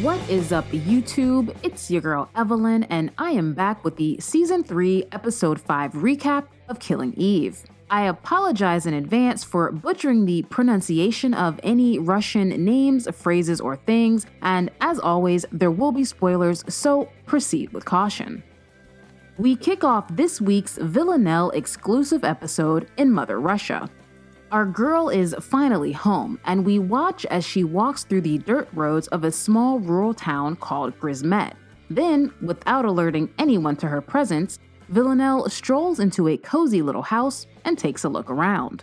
What is up, YouTube? It's your girl Evelyn, and I am back with the Season 3, Episode 5 recap of Killing Eve. I apologize in advance for butchering the pronunciation of any Russian names, phrases, or things, and as always, there will be spoilers, so proceed with caution. We kick off this week's Villanelle exclusive episode in Mother Russia. Our girl is finally home, and we watch as she walks through the dirt roads of a small rural town called Grismet. Then, without alerting anyone to her presence, Villanelle strolls into a cozy little house and takes a look around.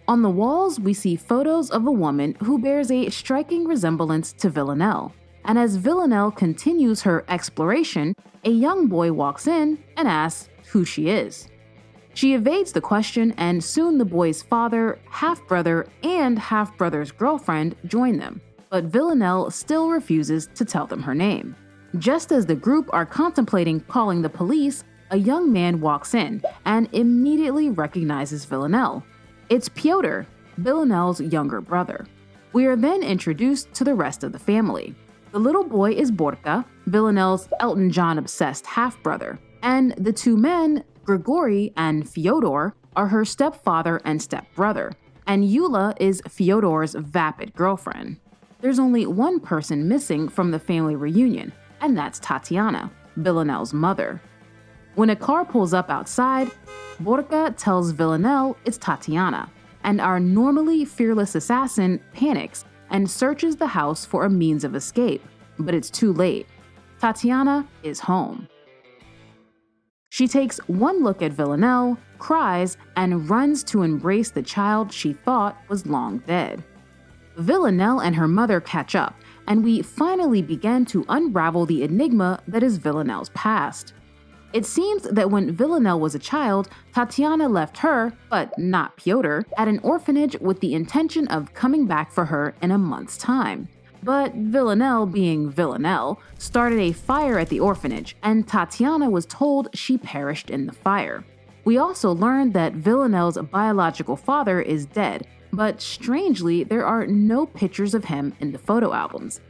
On the walls, we see photos of a woman who bears a striking resemblance to Villanelle. And as Villanelle continues her exploration, a young boy walks in and asks who she is. She evades the question, and soon the boy's father, half-brother, and half-brother's girlfriend join them, but Villanelle still refuses to tell them her name. Just as the group are contemplating calling the police, a young man walks in and immediately recognizes Villanelle. It's Pyotr, Villanelle's younger brother. We are then introduced to the rest of the family. The little boy is Borka, Villanelle's Elton John-obsessed half-brother, and the two men, Grigory and Fyodor, are her stepfather and stepbrother, and Yulia is Fyodor's vapid girlfriend. There's only one person missing from the family reunion, and that's Tatiana, Villanelle's mother. When a car pulls up outside, Borka tells Villanelle it's Tatiana, and our normally fearless assassin panics and searches the house for a means of escape, but it's too late. Tatiana is home. She takes one look at Villanelle, cries, and runs to embrace the child she thought was long dead. Villanelle and her mother catch up, and we finally begin to unravel the enigma that is Villanelle's past. It seems that when Villanelle was a child, Tatiana left her, but not Pyotr, at an orphanage with the intention of coming back for her in a month's time. But Villanelle, being Villanelle, started a fire at the orphanage, and Tatiana was told she perished in the fire. We also learned that Villanelle's biological father is dead, but strangely, there are no pictures of him in the photo albums.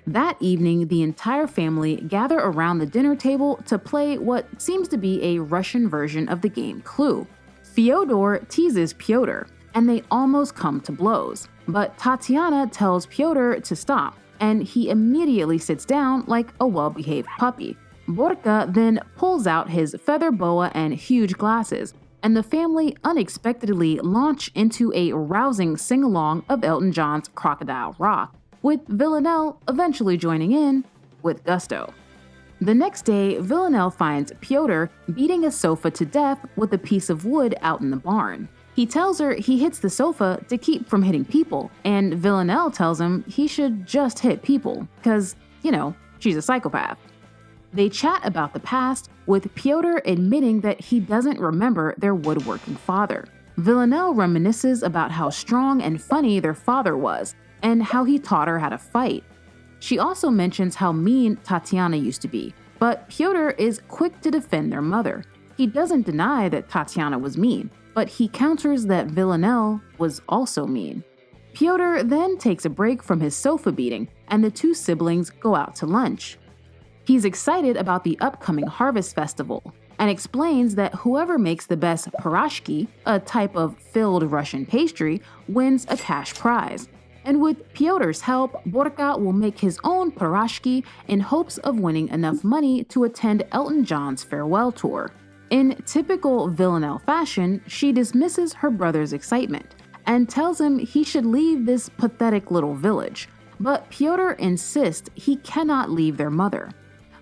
That evening, the entire family gather around the dinner table to play what seems to be a Russian version of the game Clue. Fyodor teases Pyotr, and they almost come to blows. But Tatiana tells Pyotr to stop, and he immediately sits down like a well-behaved puppy. Borka then pulls out his feather boa and huge glasses, and the family unexpectedly launch into a rousing sing-along of Elton John's Crocodile Rock, with Villanelle eventually joining in with gusto. The next day, Villanelle finds Pyotr beating a sofa to death with a piece of wood out in the barn. He tells her he hits the sofa to keep from hitting people, and Villanelle tells him he should just hit people, because, she's a psychopath. They chat about the past, with Pyotr admitting that he doesn't remember their woodworking father. Villanelle reminisces about how strong and funny their father was, and how he taught her how to fight. She also mentions how mean Tatiana used to be, but Pyotr is quick to defend their mother. He doesn't deny that Tatiana was mean, but he counters that Villanelle was also mean. Pyotr then takes a break from his sofa beating, and the two siblings go out to lunch. He's excited about the upcoming Harvest Festival, and explains that whoever makes the best pirashki, a type of filled Russian pastry, wins a cash prize. And with Pyotr's help, Borka will make his own pirashki in hopes of winning enough money to attend Elton John's farewell tour. In typical Villanelle fashion, she dismisses her brother's excitement and tells him he should leave this pathetic little village, but Pyotr insists he cannot leave their mother.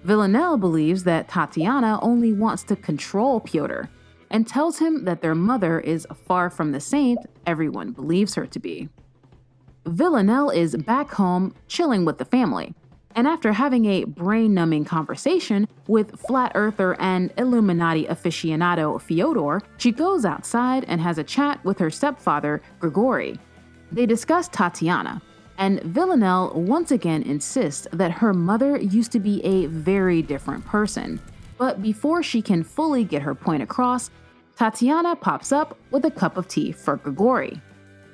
Villanelle believes that Tatiana only wants to control Pyotr and tells him that their mother is far from the saint everyone believes her to be. Villanelle is back home chilling with the family, and after having a brain-numbing conversation with flat earther and Illuminati aficionado Fyodor, she goes outside and has a chat with her stepfather Grigory. They discuss Tatiana, and Villanelle once again insists that her mother used to be a very different person. But before she can fully get her point across, Tatiana pops up with a cup of tea for Grigory.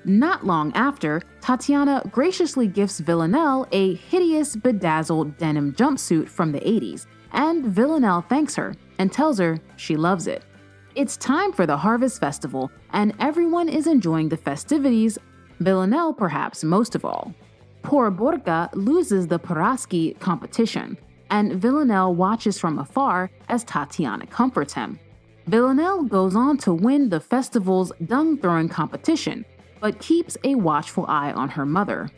Not long after, Tatiana graciously gifts Villanelle a hideous bedazzled denim jumpsuit from the 80s, and Villanelle thanks her and tells her she loves it. It's time for the Harvest Festival, and everyone is enjoying the festivities, Villanelle perhaps most of all. Poor Borka loses the Paraski competition, and Villanelle watches from afar as Tatiana comforts him. Villanelle goes on to win the festival's dung-throwing competition, but keeps a watchful eye on her mother.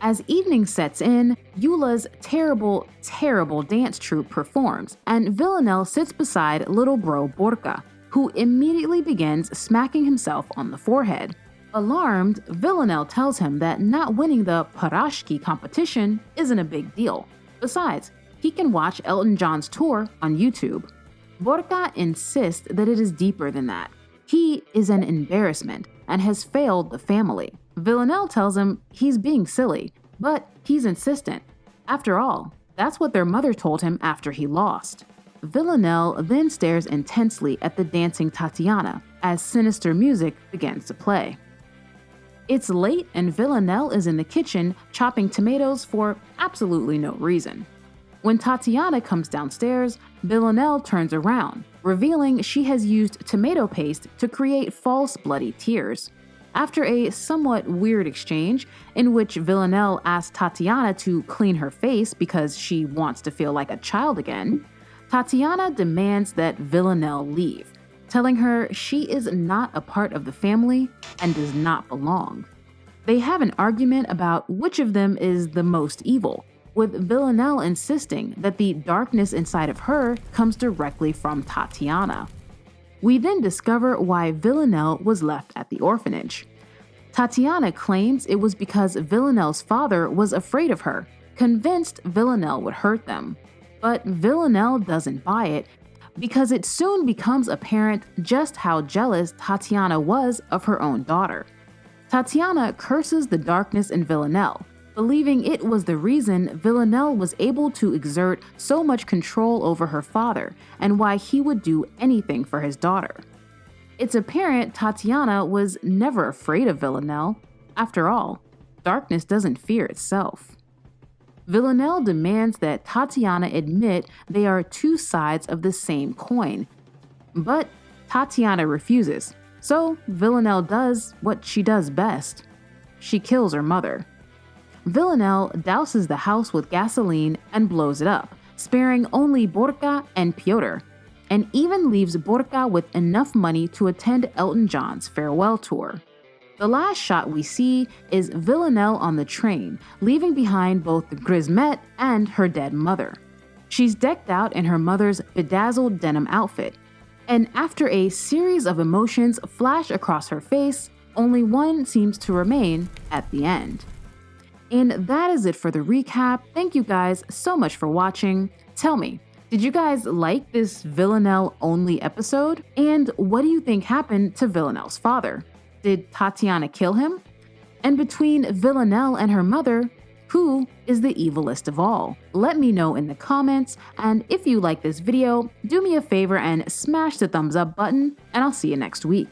As evening sets in, Eula's terrible, terrible dance troupe performs, and Villanelle sits beside little bro Borka, who immediately begins smacking himself on the forehead. Alarmed, Villanelle tells him that not winning the Parashki competition isn't a big deal. Besides, he can watch Elton John's tour on YouTube. Borka insists that it is deeper than that. He is an embarrassment and has failed the family. Villanelle tells him he's being silly, but he's insistent. After all, that's what their mother told him after he lost. Villanelle then stares intensely at the dancing Tatiana as sinister music begins to play. It's late and Villanelle is in the kitchen chopping tomatoes for absolutely no reason. When Tatiana comes downstairs, Villanelle turns around, revealing she has used tomato paste to create false bloody tears. After a somewhat weird exchange, in which Villanelle asks Tatiana to clean her face because she wants to feel like a child again, Tatiana demands that Villanelle leave, telling her she is not a part of the family and does not belong. They have an argument about which of them is the most evil, with Villanelle insisting that the darkness inside of her comes directly from Tatiana. We then discover why Villanelle was left at the orphanage. Tatiana claims it was because Villanelle's father was afraid of her, convinced Villanelle would hurt them. But Villanelle doesn't buy it, because it soon becomes apparent just how jealous Tatiana was of her own daughter. Tatiana curses the darkness in Villanelle, believing it was the reason Villanelle was able to exert so much control over her father and why he would do anything for his daughter. It's apparent Tatiana was never afraid of Villanelle. After all, darkness doesn't fear itself. Villanelle demands that Tatiana admit they are two sides of the same coin, but Tatiana refuses, so Villanelle does what she does best. She kills her mother. Villanelle douses the house with gasoline and blows it up, sparing only Borka and Piotr, and even leaves Borka with enough money to attend Elton John's farewell tour. The last shot we see is Villanelle on the train, leaving behind both the Grismet and her dead mother. She's decked out in her mother's bedazzled denim outfit, and after a series of emotions flash across her face, only one seems to remain at the end. And that is it for the recap. Thank you guys so much for watching. Tell me, did you guys like this Villanelle-only episode? And what do you think happened to Villanelle's father? Did Tatiana kill him? And between Villanelle and her mother, who is the evilest of all? Let me know in the comments, and if you like this video, do me a favor and smash the thumbs up button, and I'll see you next week.